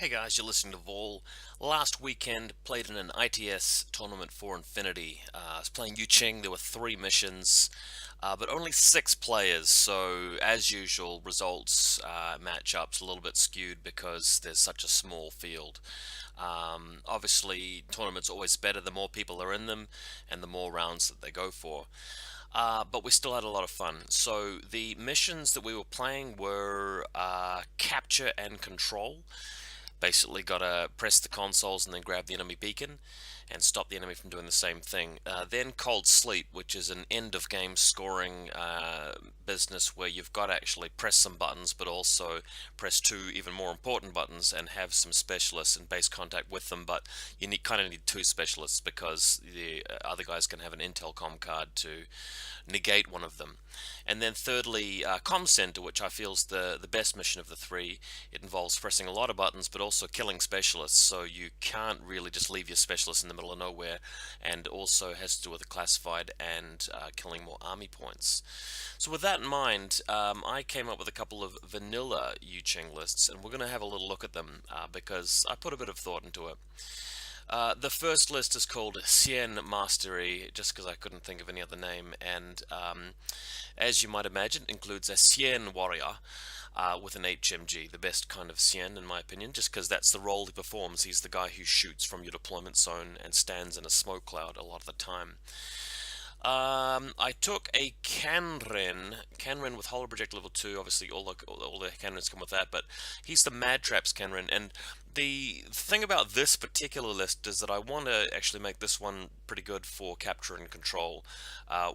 Hey guys, you're listening to Vol. Last weekend, played in an ITS tournament for Infinity. I was playing YuJing. There were 3 missions, but only 6 players. So, as usual, results matchups a little bit skewed because there's such a small field. Obviously, tournaments are always better the more people are in them and the more rounds that they go for. But we still had a lot of fun. So the missions that we were playing were capture and control. Basically, gotta press the consoles and then grab the enemy beacon and stop the enemy from doing the same thing. Then Cold Sleep, which is an end of game scoring business where you've got to actually press some buttons, but also press 2 even more important buttons and have some specialists in base contact with them. But you kind of need 2 specialists because the other guys can have an Intel Comm card to negate one of them. And then thirdly, Comm Center, which I feel is the best mission of the 3. It involves pressing a lot of buttons, but also killing specialists, so you can't really just leave your specialists in the middle of nowhere, and also has to do with the classified and killing more army points. So with that in mind, I came up with a couple of vanilla YuJing lists, and we're going to have a little look at them because I put a bit of thought into it. The first list is called Cien Mastery, just because I couldn't think of any other name, and as you might imagine, includes a Cien warrior with an HMG, the best kind of Cien in my opinion, just because that's the role he performs. He's the guy who shoots from your deployment zone and stands in a smoke cloud a lot of the time. I took a Canren with Hollow Project level 2. Obviously, all the Canrens come with that, but he's the Mad Traps Canren. And the thing about this particular list is that I want to actually make this one pretty good for capture and control.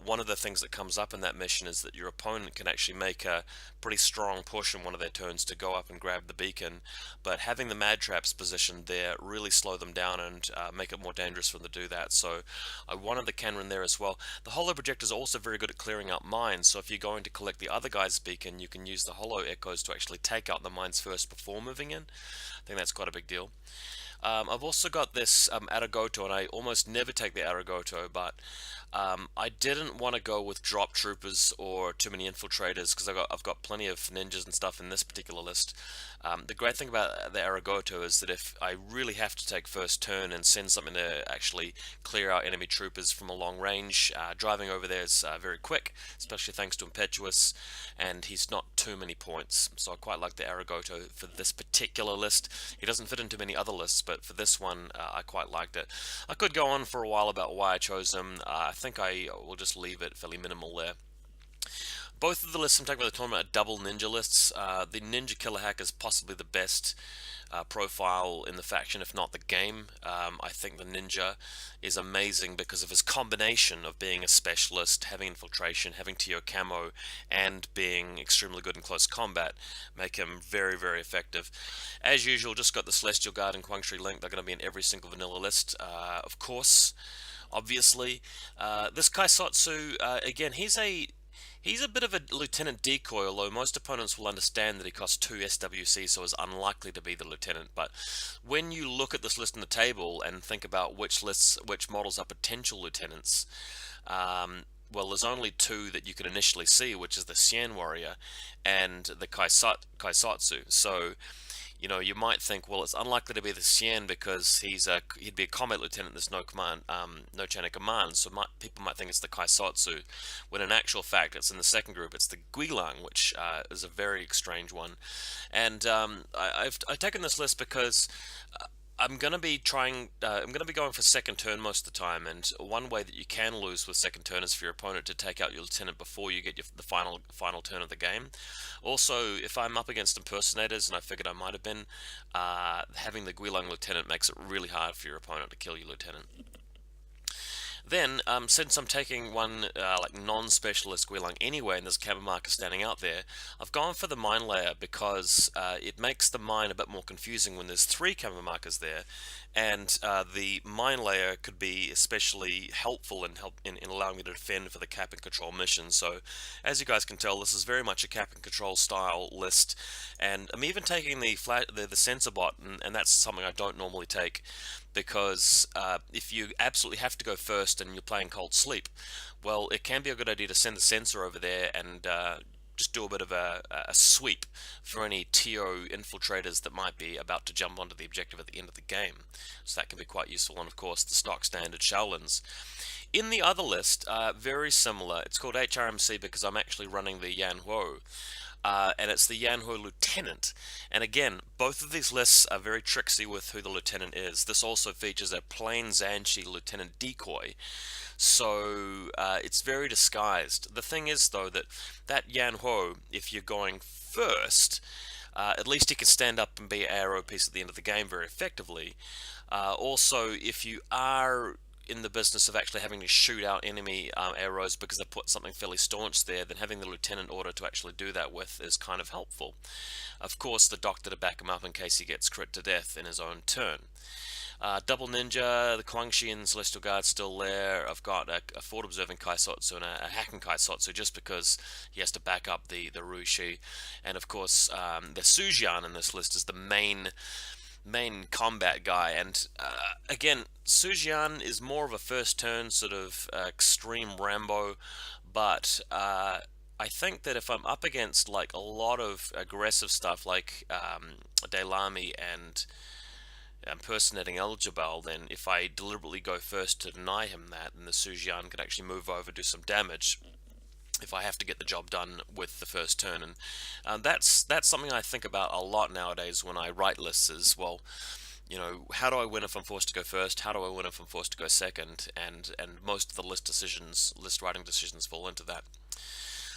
One of the things that comes up in that mission is that your opponent can actually make a pretty strong push in one of their turns to go up and grab the beacon, but having the Mad Traps positioned there really slow them down and make it more dangerous for them to do that. So I wanted the Canren there as well. The Hollow Projector is also very good at clearing out mines, so if you're going to collect the other guy's beacon, you can use the Hollow Echoes to actually take out the mines first before moving in. I think that's quite a big deal. I've also got this Aragoto, and I almost never take the Aragoto, but I didn't want to go with drop troopers or too many infiltrators because I've got plenty of ninjas and stuff in this particular list. The great thing about the Aragoto is that if I really have to take first turn and send something to actually clear out enemy troopers from a long range, driving over there is very quick, especially thanks to Impetuous, and he's not too many points. So I quite like the Aragoto for this particular list. He doesn't fit into many other lists, but for this one, I quite liked it. I could go on for a while about why I chose him. I think I will just leave it fairly minimal there. Both of the lists I'm talking about the tournament are double ninja lists. The Ninja Killer Hack is possibly the best profile in the faction, if not the game. I think the ninja is amazing because of his combination of being a specialist, having infiltration, having TO camo, and being extremely good in close combat, make him very, very effective. As usual, just got the Celestial Guard and Quang Shi link. They're going to be in every single vanilla list, of course. Obviously, this Kaisotsu, again, He's a bit of a lieutenant decoy, although most opponents will understand that he costs 2 SWC, so is unlikely to be the lieutenant. But when you look at this list on the table and think about which models are potential lieutenants, well, there's only 2 that you can initially see, which is the Cien Warrior and the Kaisotsu. So, you know, you might think, well, it's unlikely to be the Cien because he'd be a combat lieutenant. There's no command, no chain of command. So people might think it's the Kaisotsu, when in actual fact it's in the second group. It's the Guilang, which is a very strange one. And I've taken this list because I'm gonna be trying. I'm gonna be going for second turn most of the time, and one way that you can lose with second turn is for your opponent to take out your lieutenant before you get the final turn of the game. Also, if I'm up against impersonators, and I figured I might have been, having the Guilang lieutenant makes it really hard for your opponent to kill your lieutenant. Then, since I'm taking one like non-specialist Guilang anyway, and there's a camo marker standing out there, I've gone for the mine layer because it makes the mine a bit more confusing when there's 3 camo markers there, and the mine layer could be especially helpful in allowing me to defend for the cap and control mission. So, as you guys can tell, this is very much a cap and control style list, and I'm even taking the sensor bot, and that's something I don't normally take, because if you absolutely have to go first and you're playing Cold Sleep, well, it can be a good idea to send the sensor over there and just do a bit of a sweep for any TO infiltrators that might be about to jump onto the objective at the end of the game. So that can be quite useful, and of course the stock standard Shaolins. In the other list, very similar, it's called HRMC because I'm actually running the Yanhuo. And it's the Yanhuo Lieutenant. And again, both of these lists are very tricksy with who the Lieutenant is. This also features a plain Zhanshi Lieutenant decoy, so it's very disguised. The thing is, though, that Yanhuo, if you're going first, at least he can stand up and be an arrow piece at the end of the game very effectively. Also, if you are in the business of actually having to shoot out enemy arrows because they put something fairly staunch there, then having the Lieutenant order to actually do that with is kind of helpful. Of course, the Doctor to back him up in case he gets crit to death in his own turn. Double Ninja, the Guangxi and Celestial Guard still there. I've got a Forward Observing Kaisotsu and a Hacking Kaisotsu just because he has to back up the Ruishi. And of course, the Sujian in this list is the main combat guy, and again, Sujian is more of a first turn sort of extreme Rambo, but I think that if I'm up against like a lot of aggressive stuff like Daylami and impersonating El Jabal, then if I deliberately go first to deny him that, then the Sujian could actually move over, do some damage if I have to get the job done with the first turn. And that's something I think about a lot nowadays when I write lists is, well, you know, how do I win if I'm forced to go first? How do I win if I'm forced to go second? And most of the list writing decisions fall into that.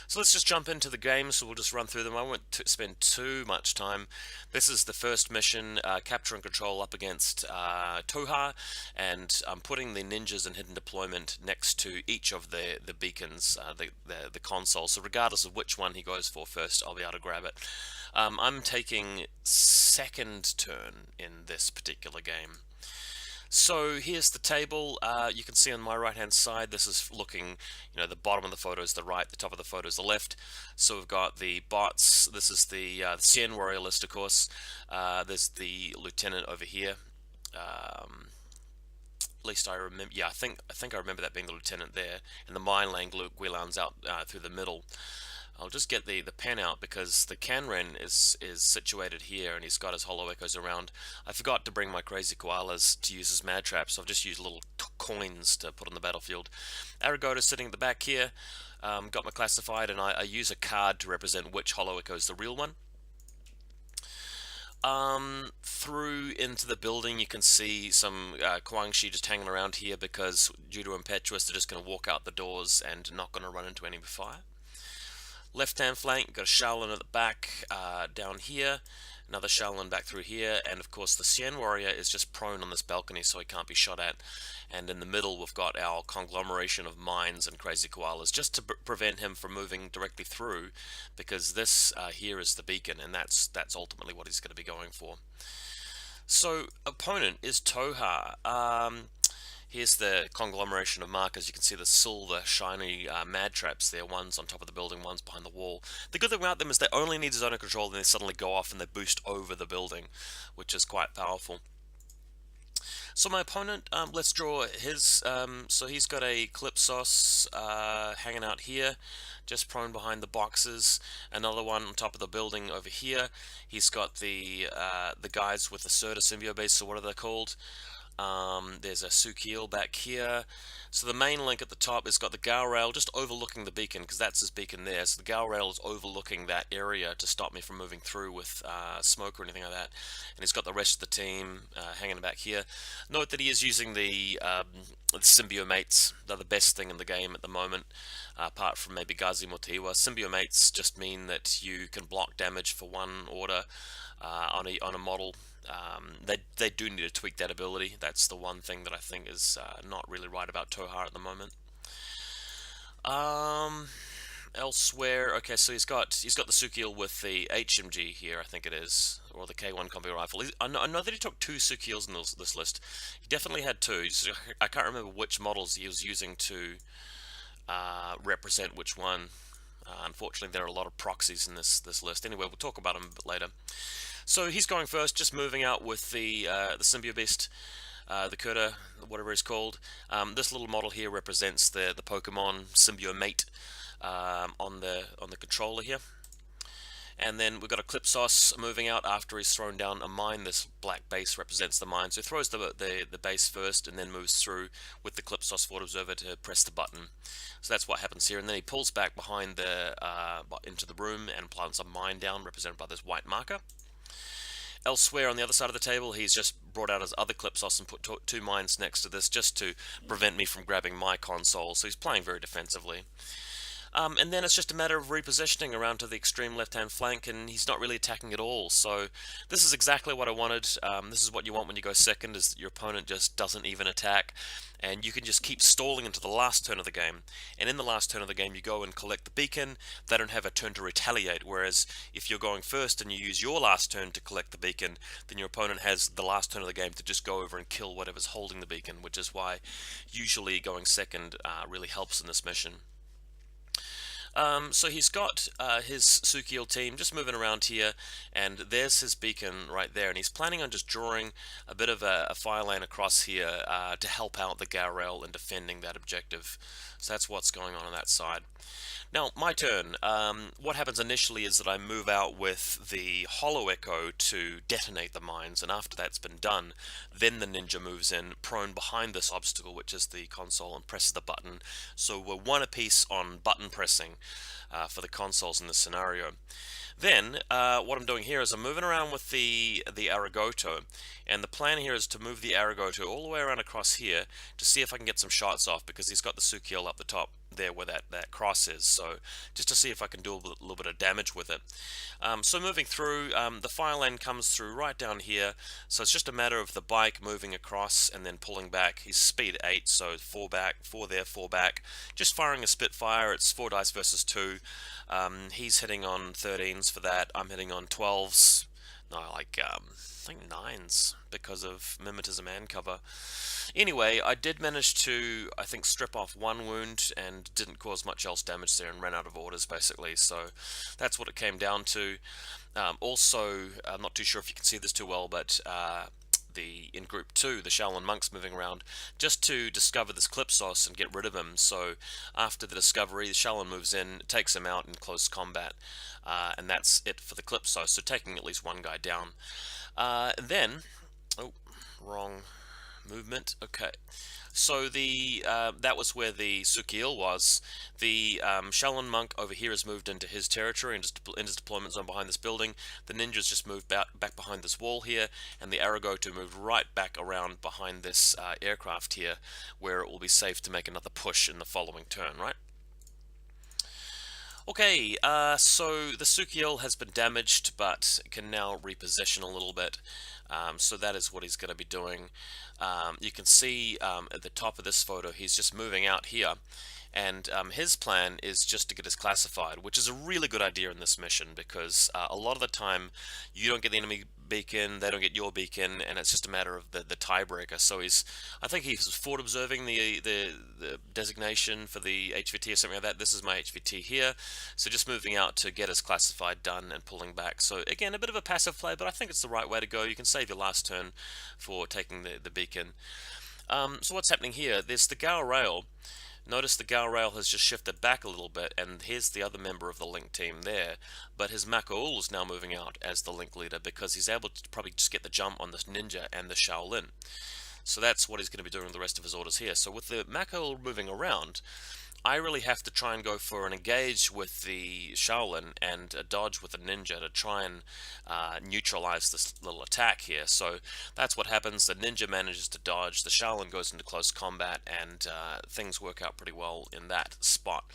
So let's just jump into the game, so we'll just run through them. I won't spend too much time. This is the first mission, capture and control up against Tohaa, and I'm putting the ninjas in hidden deployment next to each of the beacons, the console, so regardless of which one he goes for first, I'll be able to grab it. I'm taking second turn in this particular game. So here's the table. You can see on my right hand side, this is looking, you know, the bottom of the photo is the right, the top of the photo is the left. So we've got the bots. This is the Cien warrior list, of course. There's the lieutenant over here. At least I remember. Yeah, I think I remember that being the lieutenant there. And the mine lane Guilan's out through the middle. I'll just get the pen out because the Kanren is situated here, and he's got his hollow echoes around. I forgot to bring my crazy koalas to use as mad traps, so I've just used little coins to put on the battlefield. Aragota's sitting at the back here. Got my classified, and I use a card to represent which hollow echo is the real one. Through into the building, you can see some Guangxi just hanging around here because due to impetuous, they're just going to walk out the doors and not going to run into enemy fire. Left-hand flank, got a Shaolin at the back, down here, another Shaolin back through here, and of course the Cien warrior is just prone on this balcony so he can't be shot at. And in the middle we've got our conglomeration of mines and crazy koalas, just to prevent him from moving directly through, because this here is the beacon, and that's ultimately what he's going to be going for. So opponent is Tohaa. Here's the conglomeration of markers. You can see the silver, shiny mad traps there. One's on top of the building, one's behind the wall. The good thing about them is they only need zone of control, and they suddenly go off and they boost over the building, which is quite powerful. So my opponent, let's draw his, so he's got a Calypsos hanging out here, just prone behind the boxes. Another one on top of the building over here. He's got the guys with the Serta symbiote base, so what are they called? There's a Sukiel back here. So the main link at the top has got the Gao rail just overlooking the beacon, because that's his beacon there. So the Gao rail is overlooking that area to stop me from moving through with smoke or anything like that. And he's got the rest of the team hanging back here. Note that he is using the symbiomates. They're the best thing in the game at the moment, apart from maybe Gazi Motiwa. Symbiomates just mean that you can block damage for one order on a model. They do need to tweak that ability. That's the one thing that I think is not really right about Tohaa at the moment. Elsewhere, okay, so he's got the Sukiel with the HMG here, I think it is, or the K1 combi rifle. I know that he took two Sukiels in this list. He definitely had two. So I can't remember which models he was using to represent which one. Unfortunately, there are a lot of proxies in this list. Anyway, we'll talk about them a bit later. So he's going first, just moving out with the Symbio Beast, the Kurta, whatever it's called. This little model here represents the Pokemon Symbio Mate. on the controller here. And then we've got Eclipsos moving out after he's thrown down a mine. This black base represents the mine. So he throws the base first and then moves through with the Eclipsos Forward Observer to press the button. So that's what happens here. And then he pulls back behind into the room and plants a mine down, represented by this white marker. Elsewhere on the other side of the table, he's just brought out his other Eclipsos and put two mines next to this just to prevent me from grabbing my console. So he's playing very defensively. And then it's just a matter of repositioning around to the extreme left-hand flank, and he's not really attacking at all. So this is exactly what I wanted. This is what you want when you go second, is your opponent just doesn't even attack, and you can just keep stalling into the last turn of the game. And in the last turn of the game, you go and collect the beacon. They don't have a turn to retaliate, whereas if you're going first and you use your last turn to collect the beacon, then your opponent has the last turn of the game to just go over and kill whatever's holding the beacon, which is why usually going second really helps in this mission. So he's got his Sukiel team just moving around here, and there's his beacon right there, and he's planning on just drawing a bit of a fire lane across here to help out the Garel in defending that objective. So that's what's going on that side. Now, my turn. What happens initially is that I move out with the Hollow Echo to detonate the mines, and after that's been done, then the ninja moves in, prone behind this obstacle, which is the console, and presses the button. So we're one apiece on button pressing for the consoles in this scenario. Then, what I'm doing here is I'm moving around with the Aragoto, and the plan here is to move the Aragoto all the way around across here to see if I can get some shots off, because he's got the Sukiel up the top there where that cross is, so just to see if I can do a little bit of damage with it. So moving through, the fire lane comes through right down here, so it's just a matter of the bike moving across and then pulling back. He's speed 8, so 4 back, 4 there, 4 back, just firing a Spitfire. It's 4 dice versus 2. He's hitting on 13s for that, I'm hitting on 12s, no, like I think 9s because of mimetism and cover. Anyway, I did manage to, I think, strip off 1 wound and didn't cause much else damage there and ran out of orders, basically. So that's what it came down to. Also, I'm not too sure if you can see this too well, but in group 2, the Shaolin monks moving around just to discover this Clipsos and get rid of him. So after the discovery, the Shaolin moves in, takes him out in close combat, and that's it for the Clipsos, so taking at least 1 guy down. Then, oh, wrong movement. Okay, so that was where the Sukiel was. The Shaolin monk over here has moved into his territory and just in his deployment zone behind this building. The ninjas just moved back behind this wall here, and the Aragoto moved right back around behind this aircraft here, where it will be safe to make another push in the following turn, right? Okay, so the Sukiel has been damaged, but can now reposition a little bit. So that is what he's going to be doing. You can see at the top of this photo, he's just moving out here. And his plan is just to get us classified, which is a really good idea in this mission, because a lot of the time you don't get the enemy beacon, they don't get your beacon, and it's just a matter of the tiebreaker. So I think he's forward observing the designation for the HVT or something like that. This is my HVT here, so just moving out to get us classified done and pulling back. So again, a bit of a passive play, but I think it's the right way to go. You can save your last turn for taking the beacon. So what's happening here? There's the Gao Rail. Notice the Gao Rail has just shifted back a little bit, and here's the other member of the Link team there, but his Makaul is now moving out as the Link leader because he's able to probably just get the jump on this ninja and the Shaolin. So that's what he's going to be doing the rest of his orders here. So with the Makaul moving around, I really have to try and go for an engage with the Shaolin and a dodge with the ninja to try and neutralize this little attack here. So that's what happens. The ninja manages to dodge, the Shaolin goes into close combat, and things work out pretty well in that spot.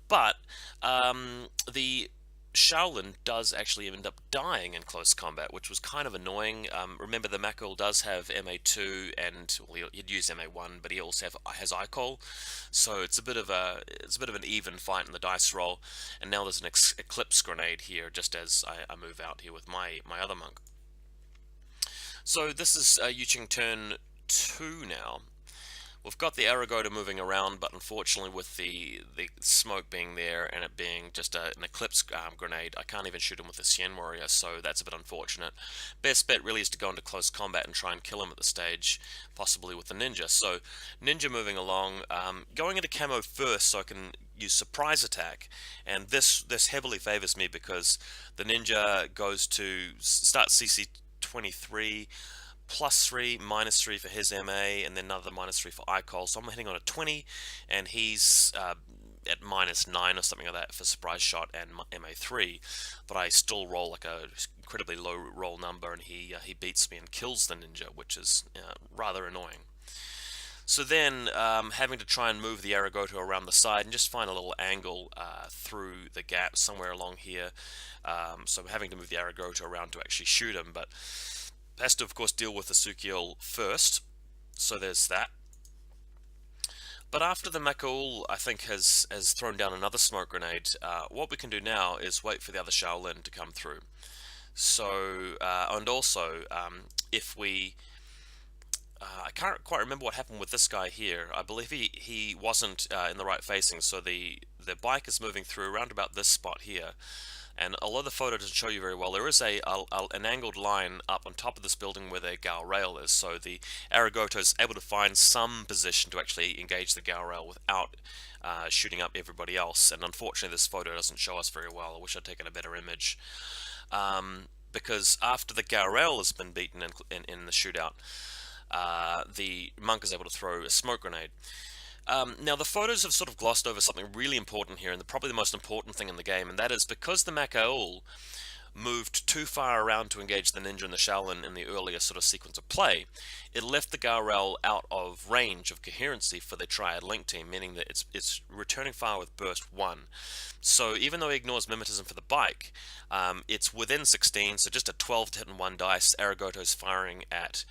But the Shaolin does actually end up dying in close combat, which was kind of annoying. Remember, the Makaul does have MA2, and well, he'd use MA1, but he also has ICOL, so it's a bit of an even fight in the dice roll. And now there's an Eclipse grenade here, just as I move out here with my other monk. So this is YuJing turn 2 now. We've got the Aragoto moving around, but unfortunately with the smoke being there and it being just an Eclipse grenade, I can't even shoot him with a Xian Warrior, so that's a bit unfortunate. Best bet really is to go into close combat and try and kill him at the stage, possibly with the ninja. So ninja moving along, going into camo first so I can use surprise attack, and this heavily favors me because the ninja goes to start CC 23 +3, -3 for his MA, and then another -3 for ICOL. So I'm hitting on a 20, and he's at -9 or something like that for surprise shot and MA3. But I still roll like a incredibly low roll number, and he beats me and kills the ninja, which is rather annoying. So then, having to try and move the Arigoto around the side and just find a little angle through the gap somewhere along here. So I'm having to move the Arigoto around to actually shoot him, but has to, of course, deal with the Sukiel first. So there's that. But after the Makaul, I think, has thrown down another smoke grenade, what we can do now is wait for the other Shaolin to come through. So, and also, if we... I can't quite remember what happened with this guy here. I believe he wasn't in the right facing, so the bike is moving through around about this spot here. And although the photo doesn't show you very well, there is an angled line up on top of this building where the Gao rail is, so the Arigoto is able to find some position to actually engage the Gao rail without shooting up everybody else. And unfortunately this photo doesn't show us very well. I wish I'd taken a better image. Because after the Gao rail has been beaten in the shootout, the monk is able to throw a smoke grenade. Now the photos have sort of glossed over something really important here, and probably the most important thing in the game, and that is because the Makaul moved too far around to engage the ninja and the Shaolin in the earlier sort of sequence of play, it left the Garel out of range of coherency for the Triad Link team, meaning that it's returning fire with burst 1. So even though he ignores mimetism for the bike, it's within 16, so just a 12 to hit on 1 dice. Arigoto's firing at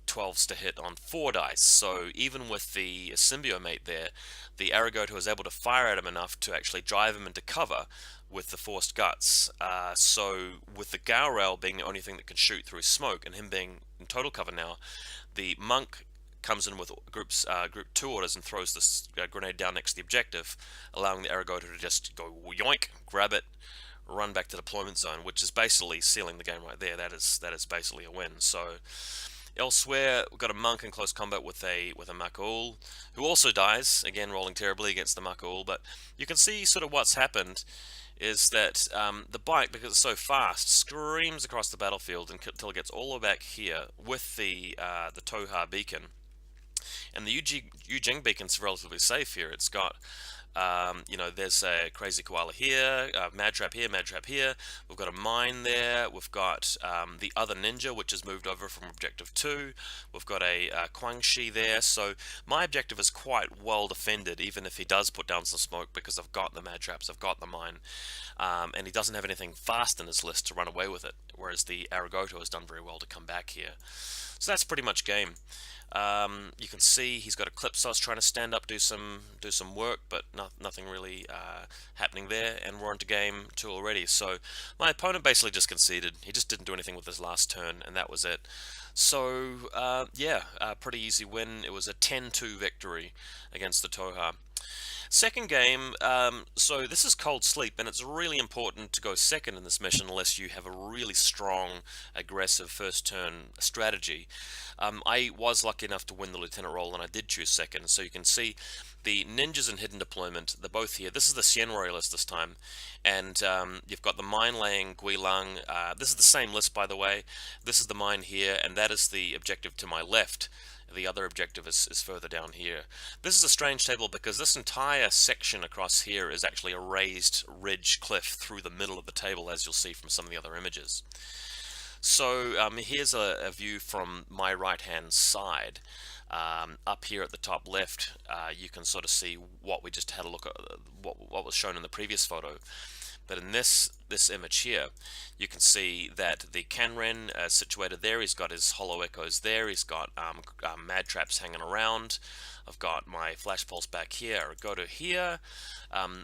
12s to hit on 4 dice, so even with the Symbiomate there, the Arigoto is able to fire at him enough to actually drive him into cover with the Forced Guts. So with the Gaurel being the only thing that can shoot through smoke, and him being in total cover now, the monk comes in with group 2 orders and throws this grenade down next to the objective, allowing the Arigoto to just go yoink, grab it, run back to deployment zone, which is basically sealing the game right there. That is basically a win. So elsewhere, we've got a monk in close combat with a Makaul, who also dies, again rolling terribly against the Makaul, but you can see sort of what's happened is that the bike, because it's so fast, screams across the battlefield until it gets all the way back here with the Tohaa beacon. And the YuJing beacon's relatively safe here. It's got there's a crazy koala here, mad trap here, mad trap here. We've got a mine there. We've got the other ninja, which has moved over from objective 2. We've got a Guangxi there. So my objective is quite well defended, even if he does put down some smoke, because I've got the mad traps, I've got the mine, and he doesn't have anything fast in his list to run away with it. Whereas the Arigoto has done very well to come back here. So that's pretty much game. You can see he's got Eclipsos trying to stand up, do some work, but nothing really happening there, and we're on to game 2 already. So my opponent basically just conceded. He just didn't do anything with his last turn, and that was it. So yeah, pretty easy win. It was a 10-2 victory against the Tohaa. Second game, so this is Cold Sleep, and it's really important to go second in this mission unless you have a really strong, aggressive first turn strategy. I was lucky enough to win the lieutenant role, and I did choose second, so you can see the ninjas in hidden deployment, they're both here. This is the Xian warrior list this time, and you've got the mine laying Guilang. This is the same list, by the way. This is the mine here, and that is the objective to my left. The other objective is further down here. This is a strange table because this entire section across here is actually a raised ridge cliff through the middle of the table, as you'll see from some of the other images. So here's a view from my right hand side. Up here at the top left, you can sort of see what we just had a look at, what was shown in the previous photo. But in this image here, you can see that the Kanren is situated there. He's got his hollow echoes there. He's got mad traps hanging around. I've got my flash pulse back here. Go to here.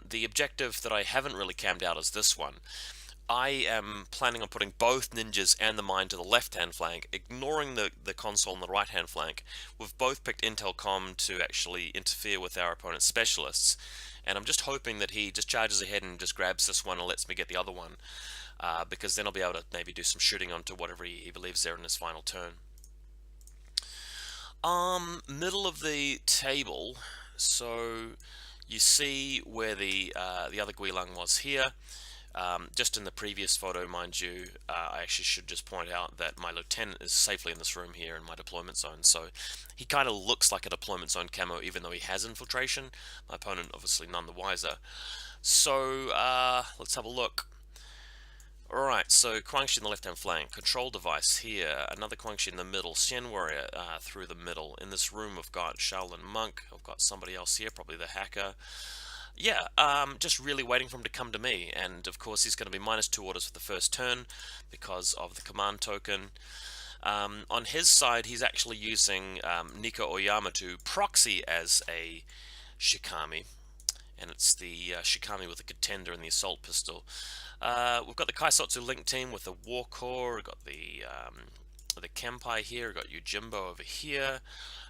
The objective that I haven't really cammed out is this one. I am planning on putting both ninjas and the mine to the left-hand flank, ignoring the console on the right-hand flank. We've both picked Intel Comm to actually interfere with our opponent's specialists, and I'm just hoping that he just charges ahead and just grabs this one and lets me get the other one, because then I'll be able to maybe do some shooting onto whatever he believes there in his final turn. Middle of the table, so You see where the other Guilang was here. Just in the previous photo, mind you, I actually should just point out that my lieutenant is safely in this room here in my deployment zone, so he kind of looks like a deployment zone camo even though he has infiltration. My opponent obviously none the wiser. So let's have a look. Alright, so Guangxi in the left-hand flank, control device here, another Guangxi in the middle, Xian warrior through the middle. In this room we've got Shaolin monk, I've got somebody else here, probably the hacker. Yeah, just really waiting for him to come to me, and of course he's going to be -2 orders for the first turn because of the command token. On his side, he's actually using Nika Oyama to proxy as a Shikami, and it's the Shikami with the contender and the assault pistol. We've got the Kaisotsu Link team with the War Core, we've got the Kenpai here, we've got Yojimbo over here.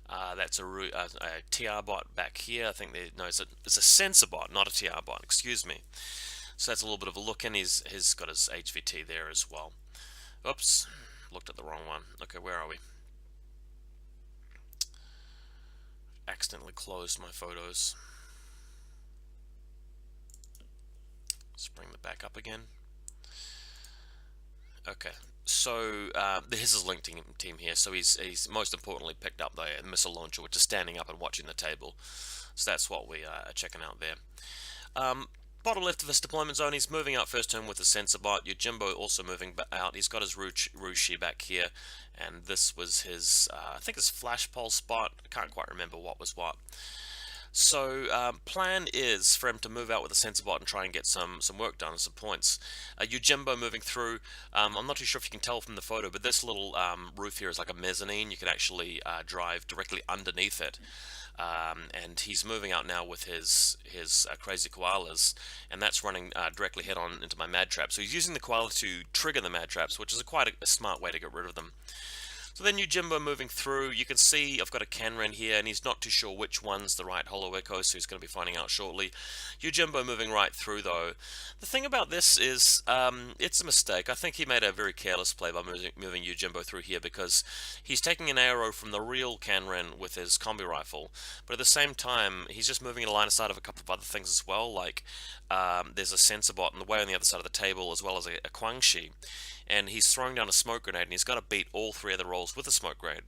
That's a TR bot back here. I think it's a sensor bot, not a TR bot, excuse me. So that's a little bit of a look in. He's got his HVT there as well. Oops, looked at the wrong one. Okay, where are we? Accidentally closed my photos. Let's bring them back up again. Okay, so this is his link team here. So he's most importantly picked up the missile launcher, which is standing up and watching the table. So that's what we are checking out there. Bottom left of his deployment zone, he's moving out first turn with the sensor bot. Yojimbo also moving out. He's got his Rushi back here, and this was his, I think his flash pulse bot. I can't quite remember what was what. So plan is for him to move out with a sensor bot and try and get some work done, some points. Yojimbo moving through. I'm not too sure if you can tell from the photo, but this little roof here is like a mezzanine. You can actually drive directly underneath it. And he's moving out now with his crazy koalas, and that's running directly head on into my mad trap. So he's using the koala to trigger the mad traps, which is quite a smart way to get rid of them. So then YuJimbo moving through, you can see I've got a Canren here, and he's not too sure which one's the right Holo Echo, so he's going to be finding out shortly. YuJimbo moving right through, though. The thing about this is, it's a mistake. I think he made a very careless play by moving YuJimbo through here, because he's taking an arrow from the real Canren with his combi rifle, but at the same time, he's just moving in a line of sight of a couple of other things as well, like there's a sensor bot in the way on the other side of the table, as well as a Guangxi. And he's throwing down a smoke grenade, and he's got to beat all three of the rolls with a smoke grenade,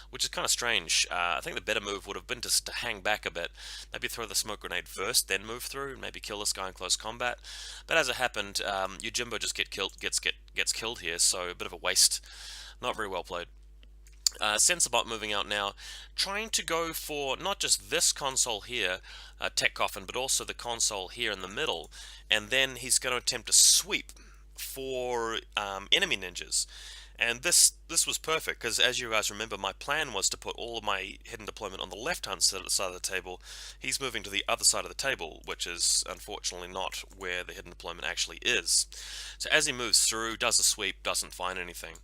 which is kind of strange. I think the better move would have been just to hang back a bit, maybe throw the smoke grenade first, then move through, and maybe kill this guy in close combat. But as it happened, YuJimbo just gets killed here, so a bit of a waste. Not very well played. Sensorbot moving out now, trying to go for not just this console here, Tech Coffin, but also the console here in the middle, and then he's going to attempt to sweep for enemy ninjas. And this was perfect, because as you guys remember, my plan was to put all of my hidden deployment on the left-hand side of the table. He's moving to the other side of the table, which is unfortunately not where the hidden deployment actually is. So as he moves through, does a sweep, doesn't find anything.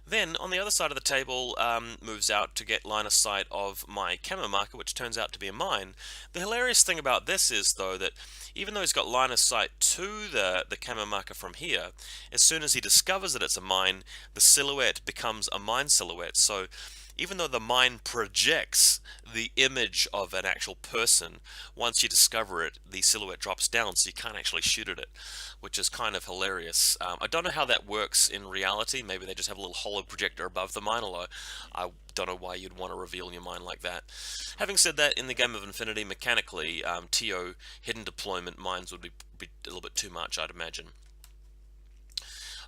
Then, on the other side of the table, moves out to get line of sight of my camo marker, which turns out to be a mine. The hilarious thing about this is, though, that even though he's got line of sight to the camo marker from here, as soon as he discovers that it's a mine, the silhouette becomes a mine silhouette. So, even though the mine projects the image of an actual person, once you discover it, the silhouette drops down, so you can't actually shoot at it, which is kind of hilarious. I don't know how that works in reality. Maybe they just have a little holo projector above the mine, although I don't know why you'd want to reveal your mine like that. Having said that, in the game of Infinity, mechanically, TO hidden deployment mines would be a little bit too much, I'd imagine.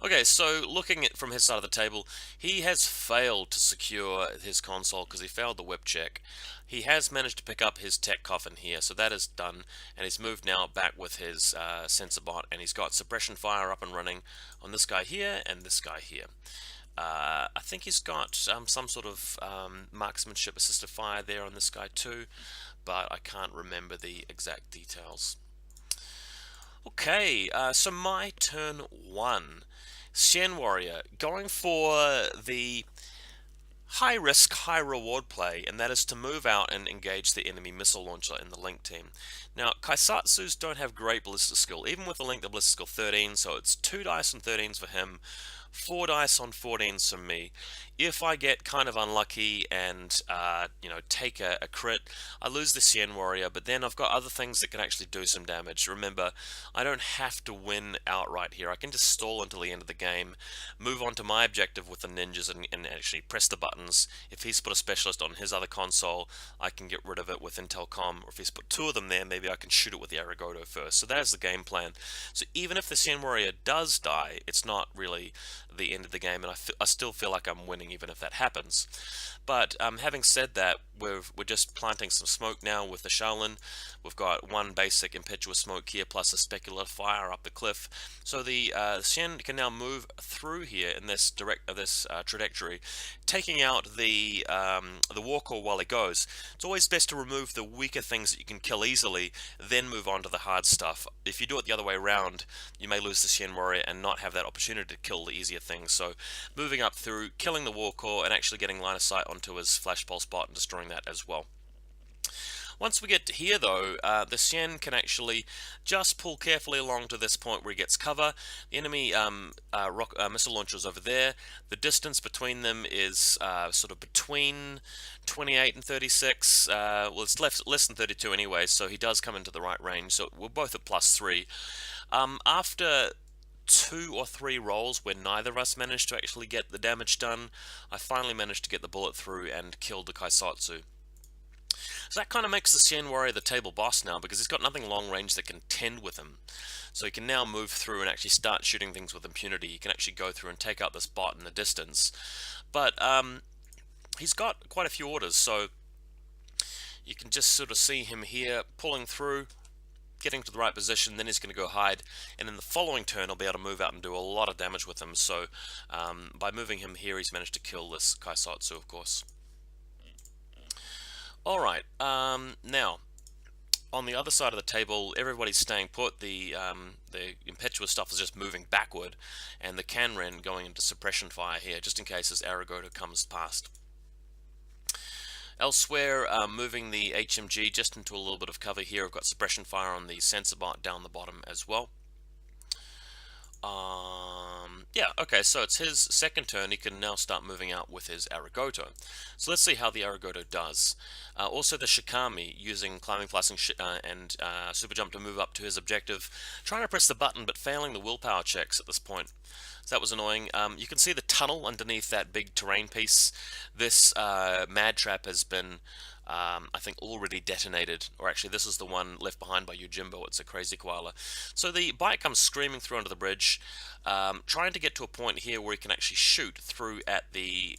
Okay, so looking at from his side of the table, he has failed to secure his console because he failed the whip check. He has managed to pick up his tech coffin here, so that is done, and he's moved now back with his sensor bot, and he's got suppression fire up and running on this guy here and this guy here. I think he's got some sort of marksmanship assisted fire there on this guy too, but I can't remember the exact details. Okay, so my turn one. Xian Warrior, going for the high risk, high reward play, and that is to move out and engage the enemy missile launcher in the Link team. Now, Kaisatsus don't have great ballistic skill, even with the Link, the ballistic skill 13, so it's 2 dice and 13s for him 4 dice on 14s from me. If I get kind of unlucky and you know, take a crit, I lose the Xian Warrior, but then I've got other things that can actually do some damage. Remember, I don't have to win outright here. I can just stall until the end of the game, move on to my objective with the ninjas, and actually press the buttons. If he's put a specialist on his other console, I can get rid of it with Intel Comm, or if he's put 2 of them there, maybe I can shoot it with the Arigoto first. So that's the game plan. So even if the Xian Warrior does die, it's not really the end of the game, and I still feel like I'm winning even if that happens. But having said that, we're just planting some smoke now with the Shaolin. We've got one basic impetuous smoke here plus a speculative fire up the cliff. So the Xian can now move through here in this trajectory, taking out the Warcore while it goes. It's always best to remove the weaker things that you can kill easily, then move on to the hard stuff. If you do it the other way around, you may lose the Xian Warrior and not have that opportunity to kill the easier things. So moving up through, killing the Warcore, and actually getting line of sight onto his Flash Pulse bot and destroying that as well. Once we get to here though, the Xian can actually just pull carefully along to this point where he gets cover. The enemy missile launchers over there. The distance between them is sort of between 28 and 36. Well, it's less than 32 anyway, so he does come into the right range. So we're both at +3. After 2 or 3 rolls where neither of us managed to actually get the damage done, I finally managed to get the bullet through and killed the Kaisatsu. So that kind of makes the Xian Warrior the table boss now, because he's got nothing long range that can contend with him. So he can now move through and actually start shooting things with impunity. He can actually go through and take out this bot in the distance. But he's got quite a few orders, so you can just sort of see him here pulling through, getting to the right position, then he's going to go hide, and in the following turn I'll be able to move out and do a lot of damage with him. So by moving him here, he's managed to kill this Kaisatsu, of course. Alright, now, on the other side of the table, everybody's staying put. The impetuous stuff is just moving backward, and the Kanren going into suppression fire here, just in case this Arigoto comes past. Elsewhere, moving the HMG just into a little bit of cover here. I've got suppression fire on the sensor bot down the bottom as well. Yeah, okay, so it's his second turn. He can now start moving out with his Arigoto. So let's see how the Arigoto does. Also the Shikami using climbing, flashing, and super jump to move up to his objective. Trying to press the button but failing the willpower checks at this point. So that was annoying. You can see the tunnel underneath that big terrain piece. This mad trap has been I think already detonated, or actually this is the one left behind by Yojimbo. It's a crazy koala. So the bike comes screaming through under the bridge, trying to get to a point here where he can actually shoot through at the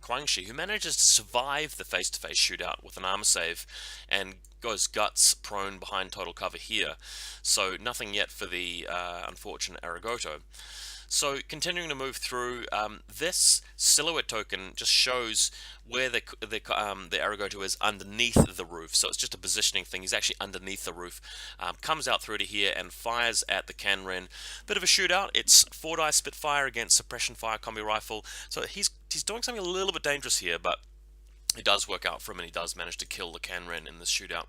Guangxi, who manages to survive the face-to-face shootout with an armor save and goes guts prone behind total cover here. So nothing yet for the unfortunate Arigoto. So continuing to move through, this silhouette token just shows where the Arigoto is underneath the roof. So it's just a positioning thing. He's actually underneath the roof. Comes out through to here and fires at the Kanren. Bit of a shootout. It's 4 die Spitfire against suppression fire combi rifle. So he's doing something a little bit dangerous here, but it does work out for him, and he does manage to kill the Kanren in this shootout.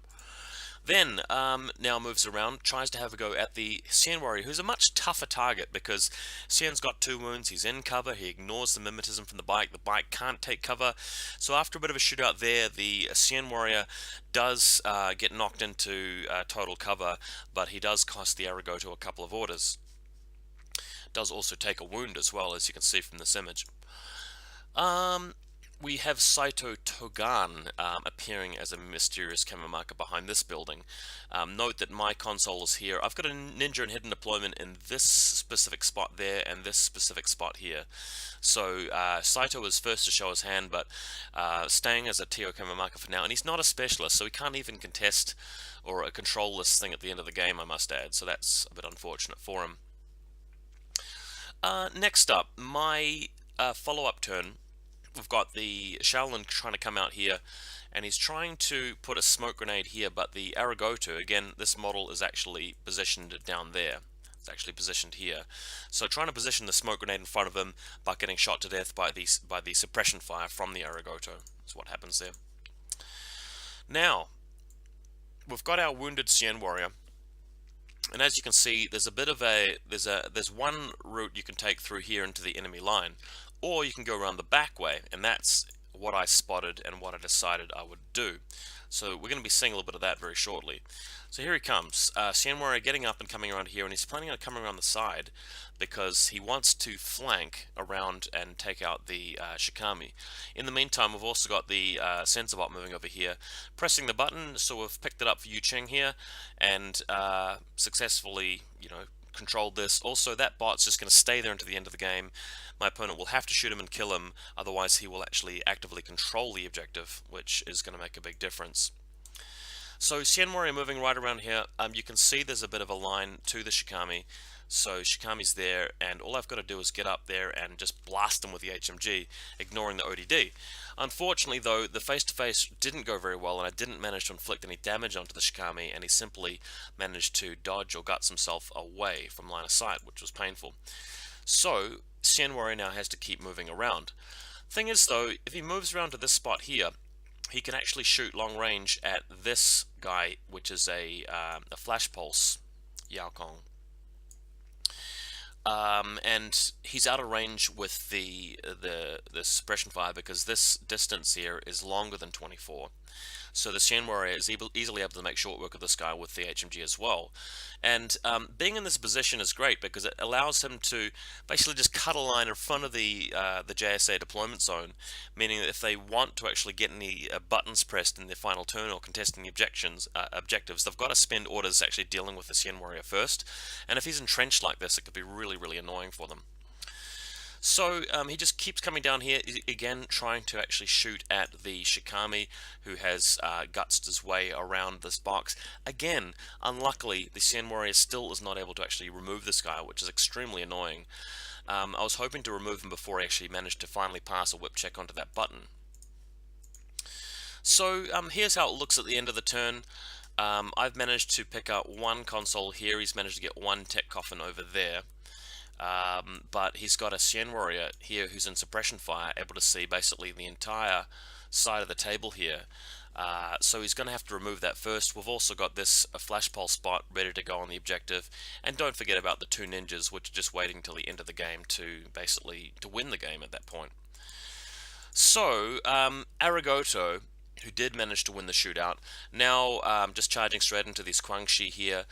Then, now moves around, tries to have a go at the Xian Warrior, who's a much tougher target because Xian's got 2 wounds, he's in cover, he ignores the mimetism from the bike can't take cover. So after a bit of a shootout there, the Xian Warrior does get knocked into total cover, but he does cost the Arigoto a couple of orders. Does also take a wound as well, as you can see from this image. We have Saito Togan appearing as a mysterious camera marker behind this building. Note that my console is here. I've got a ninja and hidden deployment in this specific spot there and this specific spot here. So Saito is first to show his hand, but staying as a TO camera marker for now. And he's not a specialist, so he can't even contest or control this thing at the end of the game, I must add. So that's a bit unfortunate for him. Next up, my follow-up turn. We've got the Shaolin trying to come out here, and he's trying to put a smoke grenade here, but the Arigoto, again, this model is actually positioned down there. It's actually positioned here. So trying to position the smoke grenade in front of him, but getting shot to death by the suppression fire from the Arigoto. That's what happens there. Now, we've got our wounded Xian Warrior. And as you can see, there's a bit of there's one route you can take through here into the enemy line, or you can go around the back way, and that's what I spotted and what I decided I would do. So we're going to be seeing a little bit of that very shortly. So here he comes, Xian Warrior getting up and coming around here, and he's planning on coming around the side because he wants to flank around and take out the Shikami. In the meantime, we've also got the sensor bot moving over here, pressing the button, so we've picked it up for YuJing here, and successfully, controlled this. Also, that bot's just going to stay there until the end of the game. My opponent will have to shoot him and kill him, otherwise he will actually actively control the objective, which is going to make a big difference. So Xian Warrior moving right around here, you can see there's a bit of a line to the Shikami. So Shikami's there, and all I've got to do is get up there and just blast him with the HMG, ignoring the ODD. Unfortunately though, the face-to-face didn't go very well, and I didn't manage to inflict any damage onto the Shikami, and he simply managed to dodge or guts himself away from line of sight, which was painful. So Xian Warrior now has to keep moving around. Thing is though, if he moves around to this spot here, he can actually shoot long range at this guy, which is a flash pulse Yao Kong. And he's out of range with the suppression fire because this distance here is longer than 24. So the Xian Warrior is easily able to make short work of this guy with the HMG as well. And being in this position is great because it allows him to basically just cut a line in front of the JSA deployment zone, meaning that if they want to actually get any buttons pressed in their final turn or contesting the objectives, they've got to spend orders actually dealing with the Xian Warrior first. And if he's entrenched like this, it could be really, really annoying for them. So he just keeps coming down here, again trying to actually shoot at the Shikami, who has gutsed his way around this box. Again, unluckily, the Xian Warrior still is not able to actually remove this guy, which is extremely annoying. I was hoping to remove him before he actually managed to finally pass a whip check onto that button. So here's how it looks at the end of the turn. I've managed to pick up one console here. He's managed to get one tech coffin over there. But he's got a Xian Warrior here who's in suppression fire, able to see basically the entire side of the table here. So he's going to have to remove that first. We've also got this flash pulse spot ready to go on the objective, and don't forget about the two ninjas, which are just waiting till the end of the game to basically win the game at that point. So Arigoto, who did manage to win the shootout, now just charging straight into this Guangxi here.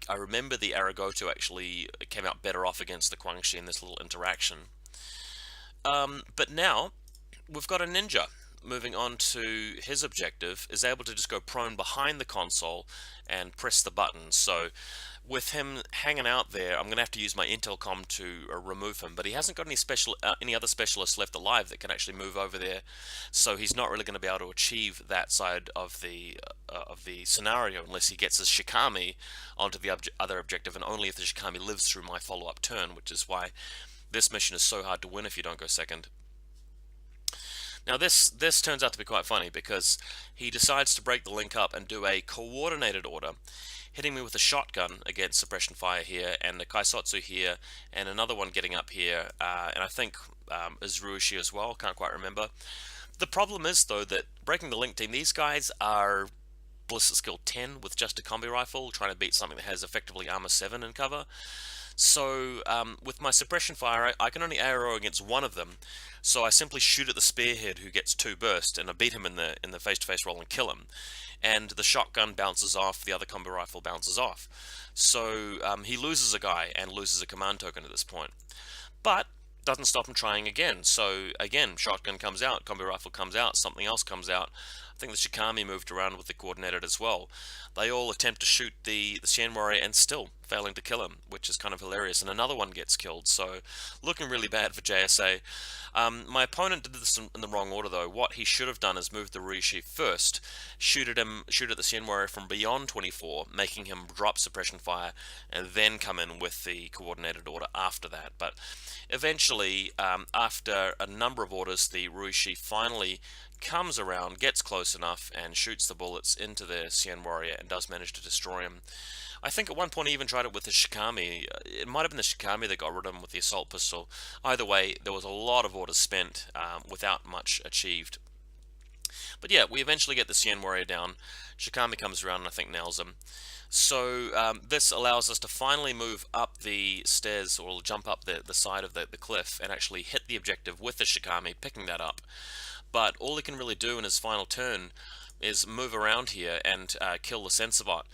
I remember the Arigoto actually came out better off against the Guangxi in this little interaction. But now, we've got a ninja moving on to his objective, is able to just go prone behind the console and press the button. So with him hanging out there, I'm going to have to use my Intel Comm to remove him, but he hasn't got any other specialists left alive that can actually move over there, so he's not really going to be able to achieve that side of the scenario unless he gets his Shikami onto the other objective, and only if the Shikami lives through my follow-up turn, which is why this mission is so hard to win if you don't go second. Now this turns out to be quite funny because he decides to break the link up and do a coordinated order, hitting me with a shotgun against suppression fire here, and a Kaisotsu here, and another one getting up here, and I think is Ruishi as well, can't quite remember. The problem is though that breaking the link team, these guys are ballistic skill 10 with just a combi rifle, trying to beat something that has effectively armor 7 in cover. So with my suppression fire, I can only arrow against one of them. So I simply shoot at the spearhead who gets 2 bursts, and I beat him in the face-to-face roll and kill him. And the shotgun bounces off, the other combi rifle bounces off. So he loses a guy and loses a command token at this point. But doesn't stop him trying again. So again, shotgun comes out, combi rifle comes out, something else comes out. I think the Shikami moved around with the coordinated as well. They all attempt to shoot the Xian Warrior and still failing to kill him, which is kind of hilarious. And another one gets killed, so looking really bad for JSA. My opponent did this in the wrong order though. What he should have done is move the Ruishi first, shoot at the Xian Warrior from beyond 24, making him drop suppression fire, and then come in with the coordinated order after that. But eventually, after a number of orders, the Ruishi finally comes around, gets close enough, and shoots the bullets into the Xian Warrior and does manage to destroy him. I think at one point he even tried it with the Shikami. It might have been the Shikami that got rid of him with the assault pistol. Either way, there was a lot of orders spent without much achieved. But yeah, we eventually get the Xian Warrior down. Shikami comes around and I think nails him. So this allows us to finally move up the stairs, or jump up the side of the cliff, and actually hit the objective with the Shikami, picking that up. But all he can really do in his final turn is move around here and kill the sensor bot.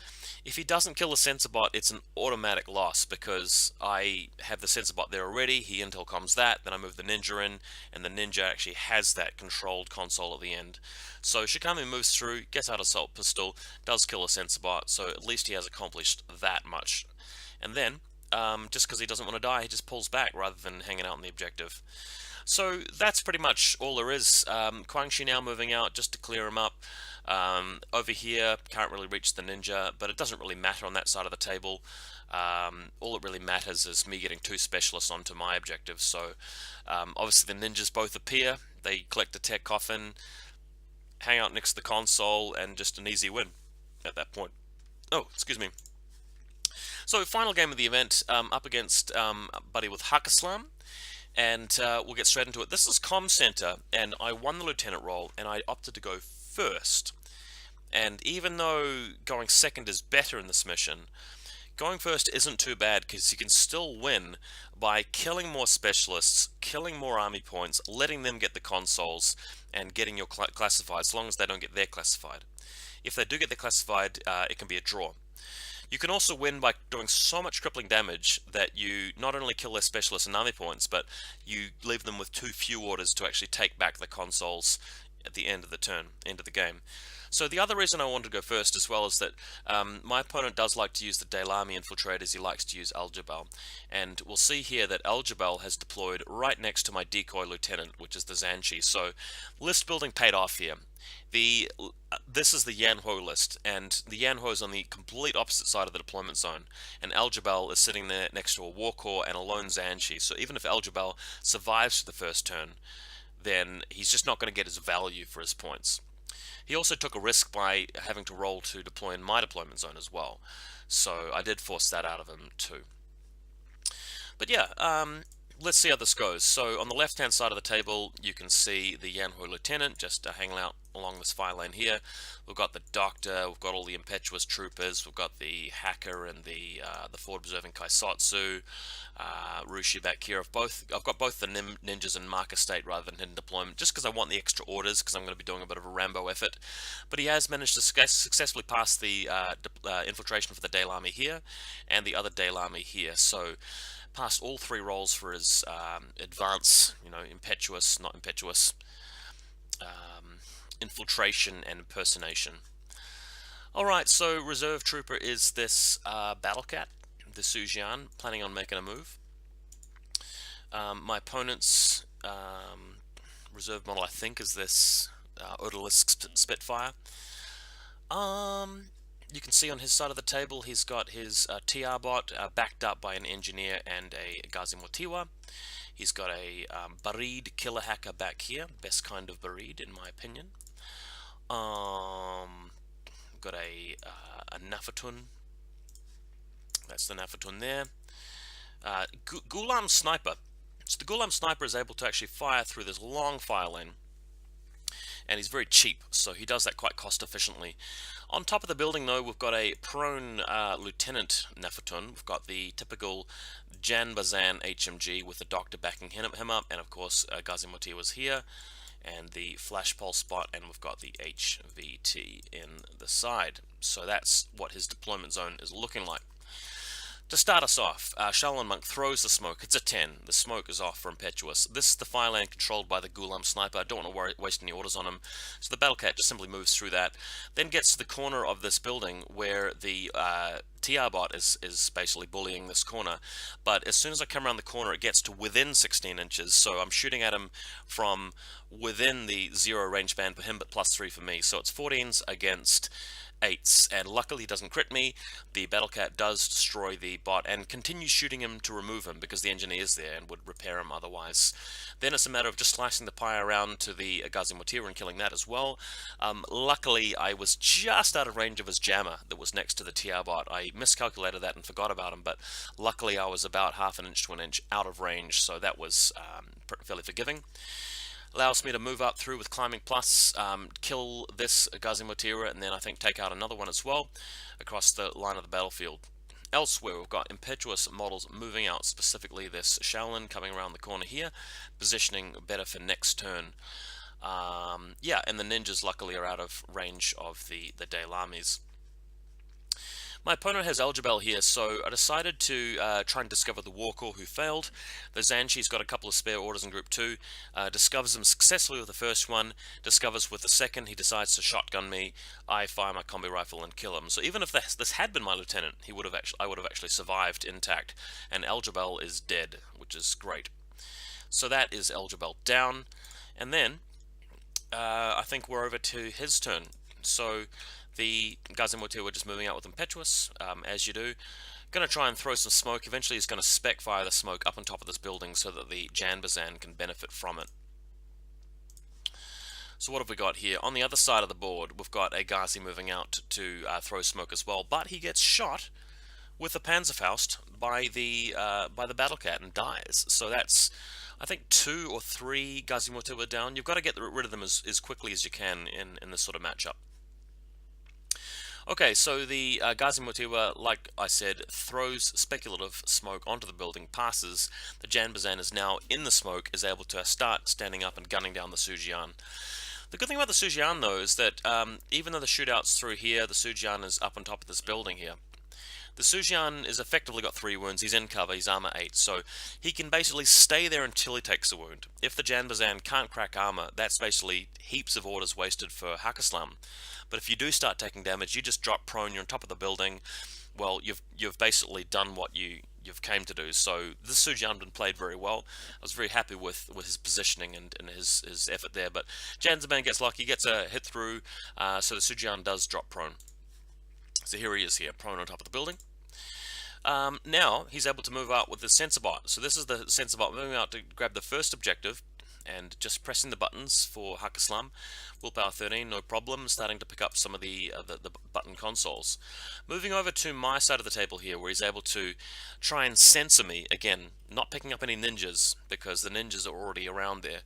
If he doesn't kill the sensor bot, it's an automatic loss because I have the sensor bot there already. He intel comms that, then I move the ninja in, and the ninja actually has that controlled console at the end. So Shikami moves through, gets out assault pistol, does kill a sensor bot, so at least he has accomplished that much. And then, just because he doesn't want to die, he just pulls back rather than hanging out on the objective. So that's pretty much all there is. Guangxi now moving out just to clear him up. Over here, can't really reach the ninja, but it doesn't really matter on that side of the table. All that really matters is me getting 2 specialists onto my objective. So obviously the ninjas both appear, they collect a tech coffin, hang out next to the console, and just an easy win at that point. Oh, excuse me. So final game of the event, up against buddy with Haqqislam. And we'll get straight into it. This is Comm Center, and I won the lieutenant role, and I opted to go first. And even though going second is better in this mission, going first isn't too bad because you can still win by killing more specialists, killing more army points, letting them get the consoles, and getting your classified, as long as they don't get their classified. If they do get their classified, it can be a draw. You can also win by doing so much crippling damage that you not only kill their specialists and army points, but you leave them with too few orders to actually take back the consoles at the end of the turn, end of the game. So the other reason I wanted to go first as well is that my opponent does like to use the Daylami infiltrators. He likes to use Al-Jabal, and we'll see here that Al-Jabal has deployed right next to my decoy lieutenant, which is the Zanchi. So list building paid off here. This is the Yanhuo list, and the Yanhuo is on the complete opposite side of the deployment zone, and Al-Jabal is sitting there next to a war core and a lone Zanchi. So even if Al-Jabal survives the first turn, then he's just not going to get his value for his points. He also took a risk by having to roll to deploy in my deployment zone as well, so I did force that out of him too. But yeah, let's see how this goes. So on the left hand side of the table you can see the Yanhuo lieutenant just hanging out along this fire lane here. We've got the doctor, we've got all the impetuous troopers, we've got the hacker and the forward observing Kaisotsu, Rushi back here. I've got both the ninjas in marker state rather than hidden deployment, just because I want the extra orders, because I'm going to be doing a bit of a Rambo effort. But he has managed to successfully pass the infiltration for the Daylami here and the other Daylami here. So passed all 3 rolls for his advance, impetuous, not impetuous, infiltration and impersonation. Alright, so reserve trooper is this Battlecat, the Sujian, planning on making a move. My opponent's reserve model, I think, is this Odalisque Spitfire. You can see on his side of the table he's got his TR bot backed up by an engineer and a Gazimotiwa. He's got a Barid killer hacker back here, best kind of Barid in my opinion. Got a Nafatun. That's the Nafatun there. Gulam Sniper. So the Gulam Sniper is able to actually fire through this long fire lane, and he's very cheap, so he does that quite cost efficiently. On top of the building though, we've got a prone Lieutenant Nafatun. We've got the typical Jan Bazan HMG with the doctor backing him up, and of course Gazimoti was here, and the flash pulse spot, and we've got the HVT in the side. So that's what his deployment zone is looking like. To start us off, Shaolin Monk throws the smoke. It's a 10. The smoke is off for Impetuous. This is the fire lane controlled by the Gulam Sniper. I don't want to waste any orders on him. So the Battlecat just simply moves through that. Then gets to the corner of this building where the TR bot is basically bullying this corner. But as soon as I come around the corner, it gets to within 16 inches. So I'm shooting at him from within the 0 range band for him, but +3 for me. So it's 14s against 8s, and luckily he doesn't crit me. The Battlecat does destroy the bot and continues shooting him to remove him because the engineer is there and would repair him otherwise. Then it's a matter of just slicing the pie around to the Gazimotiwa and killing that as well. Luckily I was just out of range of his jammer that was next to the TR bot. I miscalculated that and forgot about him, but luckily I was about half an inch to an inch out of range, so that was fairly forgiving. Allows me to move up through with climbing plus, kill this Gazimotira, and then I think take out another one as well across the line of the battlefield. Elsewhere, we've got impetuous models moving out, specifically this Shaolin coming around the corner here, positioning better for next turn. Yeah, and the ninjas luckily are out of range of the Daylamis. My opponent has Elgebel here, so I decided to try and discover the Warcore who failed. The Zanshi's got a couple of spare orders in Group 2, discovers them successfully with the first one, discovers with the second, he decides to shotgun me, I fire my combi rifle and kill him. So even if this had been my lieutenant, I would have actually survived intact, and Elgebel is dead, which is great. So that is Elgebel down, and then I think we're over to his turn. So the Gazimotir were just moving out with Impetuous, as you do. Going to try and throw some smoke. Eventually he's going to spec fire the smoke up on top of this building so that the Janbazan can benefit from it. So what have we got here? On the other side of the board, we've got a Gazi moving out to throw smoke as well, but he gets shot with a Panzerfaust by the Battle Cat and dies. So that's, I think, 2 or 3 Gazimotir down. You've got to get rid of them as quickly as you can in this sort of matchup. Okay, so the Gazimotir, like I said, throws speculative smoke onto the building, passes. The Janbazan is now in the smoke, is able to start standing up and gunning down the Sujian. The good thing about the Sujian, though, is that even though the shootout's through here, the Sujian is up on top of this building here. The Sujian is effectively got 3 wounds, he's in cover, he's armor 8, so he can basically stay there until he takes a wound. If the Janbazan can't crack armor, that's basically heaps of orders wasted for Haqqislam. But if you do start taking damage, you just drop prone, you're on top of the building, well, you've basically done what you've came to do. So this Sujian been played very well. I was very happy with his positioning and his effort there, but Janbazan gets lucky, gets a hit through, so the Sujian does drop prone. So here he is here, prone on top of the building. Now he's able to move out with the sensor bot. So this is the sensor bot moving out to grab the first objective and just pressing the buttons for Haqqislam. Willpower 13, no problem, starting to pick up some of the button consoles. Moving over to my side of the table here, where he's able to try and censor me, again, not picking up any ninjas, because the ninjas are already around there.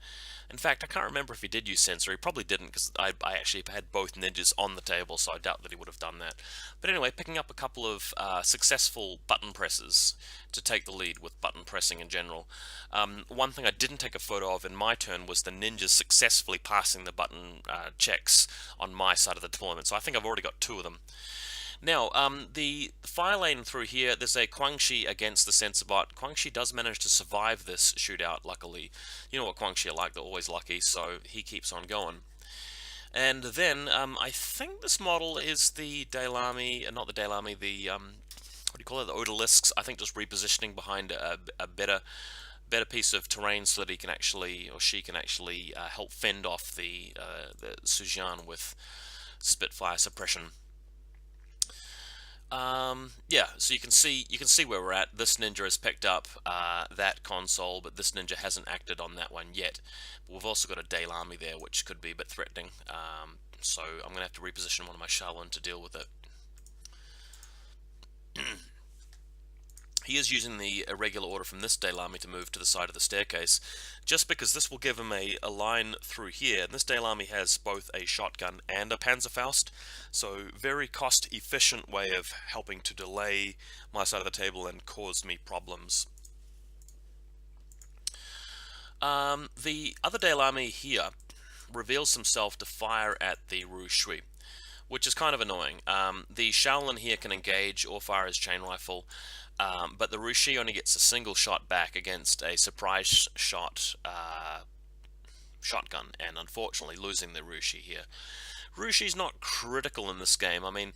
In fact, I can't remember if he did use censor. He probably didn't, because I actually had both ninjas on the table, so I doubt that he would have done that. But anyway, picking up a couple of successful button presses to take the lead with button pressing in general. One thing I didn't take a photo of in my turn was the ninjas successfully passing the button checks on my side of the deployment, so I think I've already got 2 of them. Now, the fire lane through here, there's a Guangxi against the sensor bot. Guangxi does manage to survive this shootout, luckily. You know what Guangxi are like, they're always lucky, so he keeps on going. And then, I think this model is the Daylami, not the Daylami, the, what do you call it, the Odalisks, I think just repositioning behind a better piece of terrain so that he can actually, or she can actually, help fend off the Sujian with Spitfire suppression. Yeah, so you can see where we're at. This ninja has picked up that console, but this ninja hasn't acted on that one yet. But we've also got a Daylami there, which could be a bit threatening. So I'm going to have to reposition one of my Shaolin to deal with it. He is using the irregular order from this Daylami to move to the side of the staircase, just because this will give him a line through here. And this Daylami has both a shotgun and a Panzerfaust, so very cost-efficient way of helping to delay my side of the table and cause me problems. The other Daylami here reveals himself to fire at the Ru Shui, which is kind of annoying. The Shaolin here can engage or fire his chain rifle, but the Rushi only gets a single shot back against a surprise shot shotgun, and unfortunately losing the Rushi here. Rushi's not critical in this game. I mean,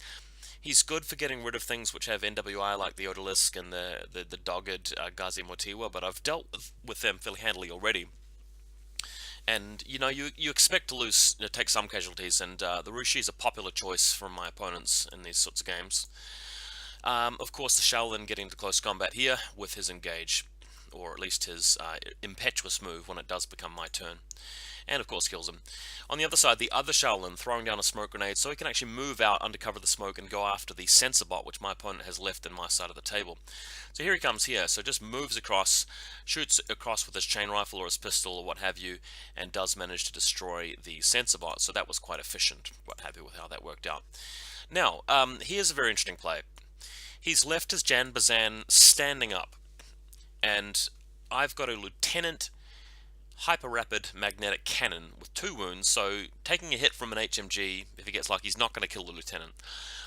he's good for getting rid of things which have NWI like the Odalisk and the dogged Gazimotiwa, but I've dealt with them fairly handily already. And you know, you expect to lose, take some casualties, and the Rushi is a popular choice from my opponents in these sorts of games. Of course, the Shaolin getting into close combat here with his engage, or at least his impetuous move when it does become my turn. and of course kills him. On the other side, the other Shaolin throwing down a smoke grenade so he can actually move out under cover of the smoke and go after the sensor bot, which my opponent has left in my side of the table. So here he comes here, so just moves across, shoots across with his chain rifle or his pistol or what have you, and does manage to destroy the sensor bot, so that was quite efficient, quite happy with how that worked out. Now, here's a very interesting play. He's left his Jan Bazan standing up, and I've got a Lieutenant hyper rapid magnetic cannon with 2 wounds, so taking a hit from an HMG, if he gets lucky, he's not going to kill the Lieutenant.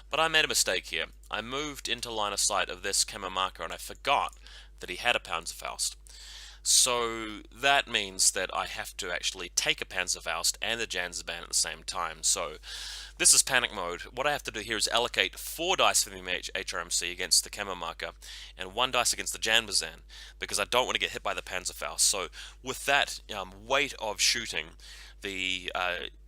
But I made a mistake here. I moved into line of sight of this camo marker and I forgot that he had a Panzerfaust. So that means that I have to actually take a Panzerfaust and a Janzerban at the same time. So this is panic mode. What I have to do here is allocate 4 dice for the HRMC against the camo marker and 1 dice against the Janbazan, because I don't want to get hit by the Panzerfaust. So with that weight of shooting, the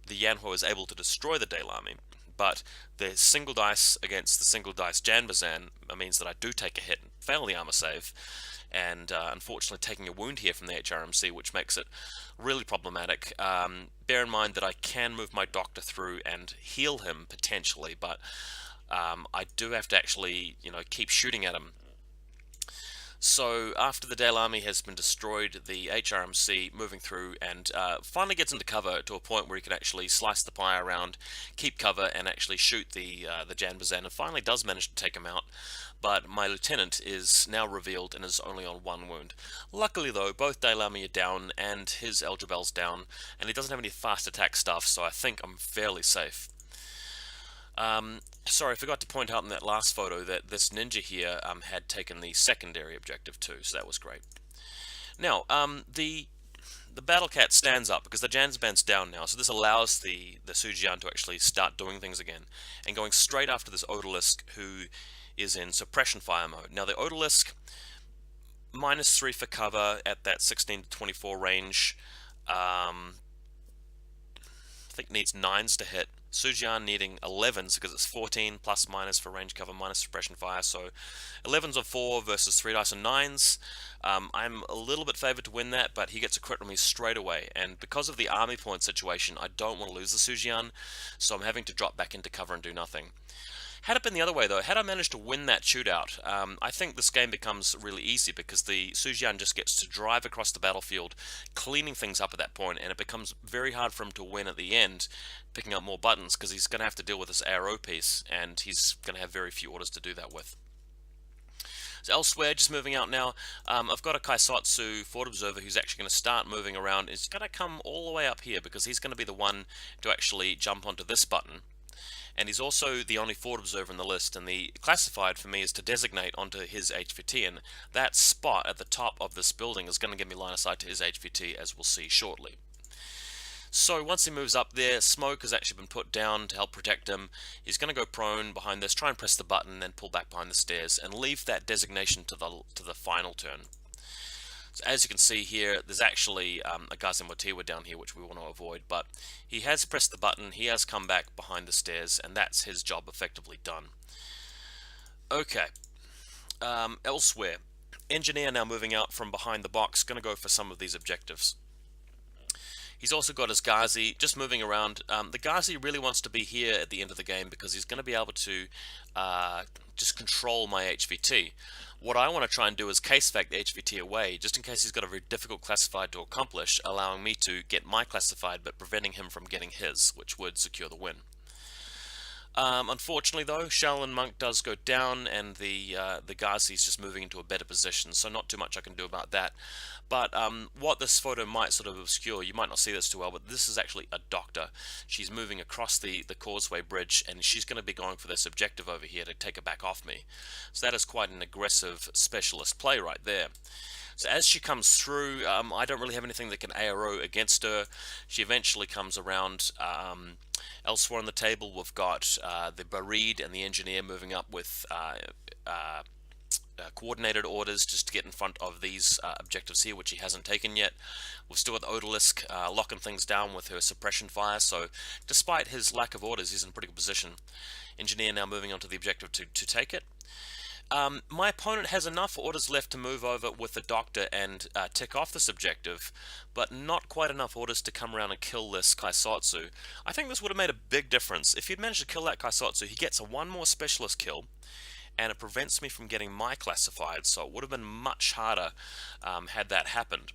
Yanhuo is able to destroy the Daylami, but the single dice against the single dice Janbazan means that I do take a hit and fail the armor save, and unfortunately taking a wound here from the HRMC, which makes it really problematic. Bear in mind that I can move my doctor through and heal him potentially, but I do have to actually, keep shooting at him. So after the Daylami has been destroyed, the HRMC moving through and finally gets into cover to a point where he can actually slice the pie around, keep cover, and actually shoot the Janbazan, and finally does manage to take him out. But my Lieutenant is now revealed and is only on 1 wound. Luckily though, both Daylami are down and his Eldrabel's down, and he doesn't have any fast attack stuff, so I think I'm fairly safe. Sorry, I forgot to point out in that last photo that this ninja here had taken the secondary objective too, so that was great. Now, the Battle Cat stands up because the Janzban's down now, so this allows the Sujian to actually start doing things again, and going straight after this Odalisk, who is in suppression fire mode. Now the Odalisk, -3 for cover at that 16 to 24 range, I think needs 9s to hit. Sujian needing 11s because it's 14 plus minus for range cover minus suppression fire, so 11s on 4 versus 3 dice and 9s. I'm a little bit favored to win that, but he gets a crit on me straight away, and because of the army point situation, I don't want to lose the Sujian, so I'm having to drop back into cover and do nothing. Had it been the other way though, had I managed to win that shootout, I think this game becomes really easy because the Sujian just gets to drive across the battlefield, cleaning things up at that point, and it becomes very hard for him to win at the end, picking up more buttons, because he's going to have to deal with this ARO piece, and he's going to have very few orders to do that with. So elsewhere, just moving out now, I've got a Kaisatsu Forward Observer who's actually going to start moving around. He's going to come all the way up here because he's going to be the one to actually jump onto this button. And he's also the only forward observer in the list, and the classified for me is to designate onto his HVT, and that spot at the top of this building is going to give me line of sight to his HVT, as we'll see shortly. So once he moves up there, smoke has actually been put down to help protect him. He's going to go prone behind this, try and press the button, then pull back behind the stairs, and leave that designation to the final turn. So as you can see here, there's actually a Gazimotiwa down here, which we want to avoid, but he has pressed the button, he has come back behind the stairs, and that's his job effectively done. Okay, elsewhere, Engineer now moving out from behind the box, going to go for some of these objectives. He's also got his Ghazi just moving around. The Ghazi really wants to be here at the end of the game because he's going to be able to just control my HVT. What I want to try and do is case fact the HVT away, just in case he's got a very difficult classified to accomplish, allowing me to get my classified but preventing him from getting his, which would secure the win. Unfortunately though, Shaolin Monk does go down, and the Ghazi is just moving into a better position, so not too much I can do about that. But what this photo might sort of obscure, you might not see this too well, but this is actually a doctor. She's moving across the Causeway Bridge, and she's going to be going for this objective over here to take it back off me. So that is quite an aggressive specialist play right there. So as she comes through, I don't really have anything that can ARO against her. She eventually comes around. Elsewhere on the table, we've got the Barid and the Engineer moving up with coordinated orders just to get in front of these objectives here, which he hasn't taken yet. We've still got the Odalisk locking things down with her suppression fire, so despite his lack of orders, he's in a pretty good position. Engineer now moving on to the objective to take it. My opponent has enough orders left to move over with the Doctor and tick off this objective, but not quite enough orders to come around and kill this Kaisatsu. I think this would have made a big difference. If he'd managed to kill that Kaisatsu, he gets a one more specialist kill, and it prevents me from getting my classified, so it would have been much harder had that happened.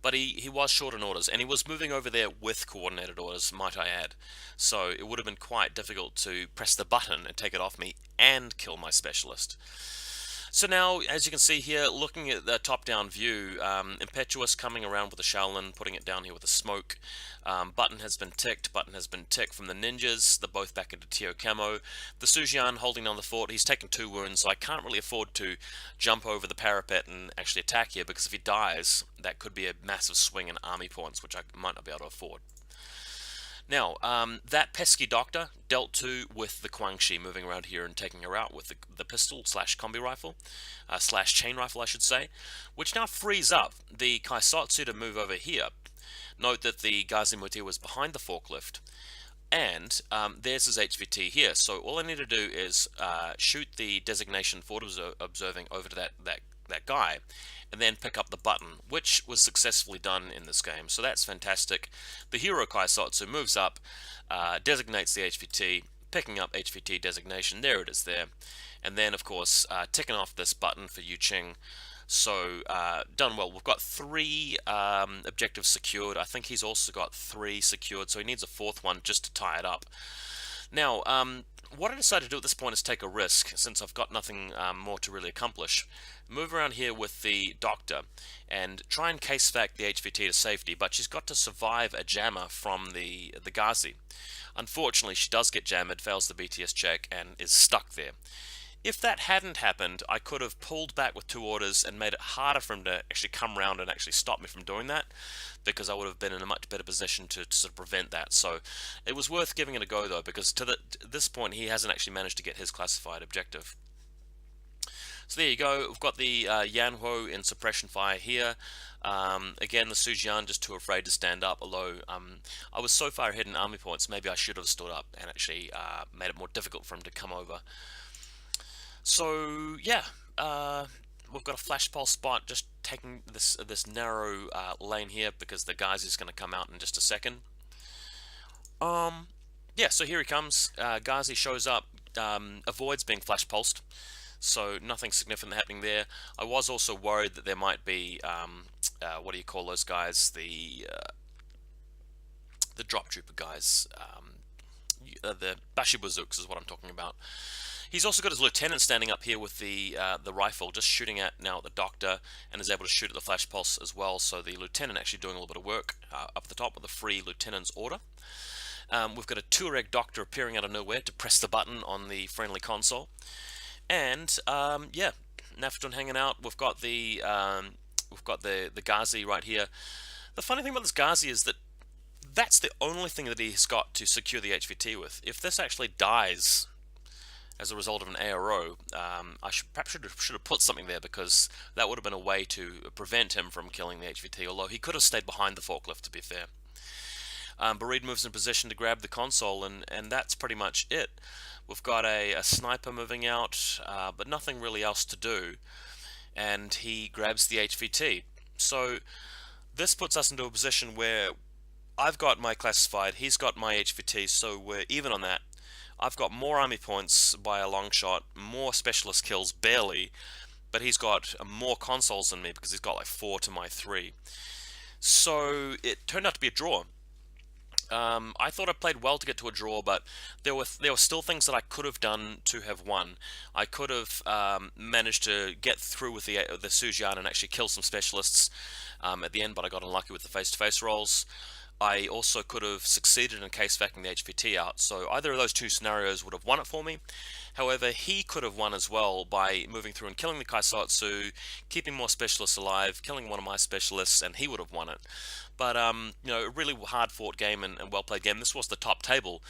But he was short on orders, and he was moving over there with coordinated orders, might I add. So it would have been quite difficult to press the button and take it off me and kill my specialist. So now, as you can see here, looking at the top-down view, Impetuous coming around with a Shaolin, putting it down here with a smoke. Button has been ticked from the ninjas. They're both back into Tio Camo. The Sujian holding down the fort, he's taken 2 wounds, so I can't really afford to jump over the parapet and actually attack here, because if he dies, that could be a massive swing in army points, which I might not be able to afford. Now, that pesky Doctor dealt to with the Guangxi moving around here and taking her out with the pistol slash combi rifle, slash chain rifle I should say, which now frees up the Kaisatsu to move over here. Note that the Gazimuti was behind the forklift, and there's his HVT here, so all I need to do is shoot the designation forward observing over to that guy, and then pick up the button, which was successfully done in this game, so that's fantastic. The hero Kaisatsu moves up, designates the HVT, picking up HVT designation, there it is there, and then of course ticking off this button for YuJing. So done well. We've got 3 objectives secured. I think he's also got 3 secured, so he needs a 4th one just to tie it up. Now, what I decided to do at this point is take a risk, since I've got nothing more to really accomplish. Move around here with the Doctor and try and case fact the HVT to safety, but she's got to survive a jammer from the Ghazi. Unfortunately, she does get jammered, fails the BTS check, and is stuck there. If that hadn't happened, I could have pulled back with 2 orders and made it harder for him to actually come around and actually stop me from doing that, because I would have been in a much better position to sort of prevent that. So it was worth giving it a go, though, because to this point he hasn't actually managed to get his classified objective. So there you go, we've got the Yanhuo in suppression fire here. Again, the Sujian just too afraid to stand up, although I was so far ahead in army points, maybe I should have stood up and actually made it more difficult for him to come over. So yeah, we've got a flash pulse spot, just taking this narrow lane here because the Ghazi is going to come out in just a second. Yeah, so here he comes. Ghazi shows up, avoids being flash pulsed, so nothing significant happening there. I was also worried that there might be what do you call those guys? The drop trooper guys. The Bashibuzooks is what I'm talking about. He's also got his lieutenant standing up here with the rifle, just shooting at now at the Doctor, and is able to shoot at the flash pulse as well. So the lieutenant actually doing a little bit of work up the top with a free lieutenant's order. We've got a Tuareg Doctor appearing out of nowhere to press the button on the friendly console, and yeah, Nafton hanging out. We've got the Ghazi right here. The funny thing about this Ghazi is that that's the only thing that he's got to secure the HVT with. If this actually dies as a result of an ARO, I perhaps should have put something there, because that would have been a way to prevent him from killing the HVT, although he could have stayed behind the forklift, to be fair. Barid moves in position to grab the console, and that's pretty much it. We've got a sniper moving out, but nothing really else to do, and he grabs the HVT. So this puts us into a position where I've got my classified, he's got my HVT, so we're even on that. I've got more army points by a long shot, more specialist kills barely, but he's got more consoles than me because he's got like 4 to my 3. So it turned out to be a draw. I thought I played well to get to a draw, but there were still things that I could have done to have won. I could have managed to get through with the Sujian and actually kill some specialists at the end, but I got unlucky with the face-to-face rolls. I also could have succeeded in case facting the HVT out, so either of those 2 scenarios would have won it for me. However, he could have won as well by moving through and killing the Kaisatsu, keeping more specialists alive, killing one of my specialists, and he would have won it. But, you know, a really hard-fought game and well-played game. This was the top table.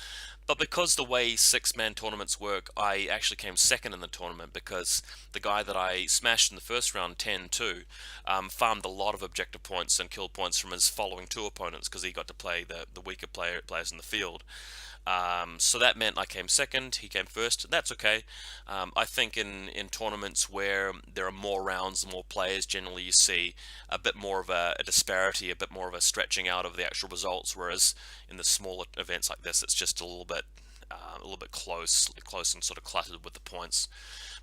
But because the way 6-man tournaments work, I actually came second in the tournament, because the guy that I smashed in the first round 10-2 farmed a lot of objective points and kill points from his following 2 opponents, because he got to play the weaker players in the field. So that meant I came second, he came first. That's okay. I think in tournaments where there are more rounds and more players, generally you see a bit more of a disparity, a bit more of a stretching out of the actual results. Whereas in the smaller events like this, it's just a little bit close and sort of cluttered with the points.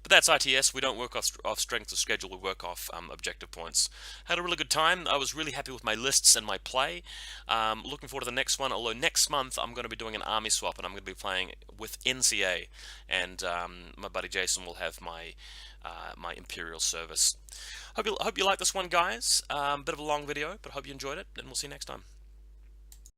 But that's ITS. We don't work off strength of schedule. We work off objective points. Had a really good time. I was really happy with my lists and my play. Looking forward to the next one. Although next month I'm going to be doing an army swap and I'm going to be playing with NCA, and my buddy Jason will have my Imperial service. Hope you like this one, guys. Bit of a long video, but hope you enjoyed it, and we'll see you next time.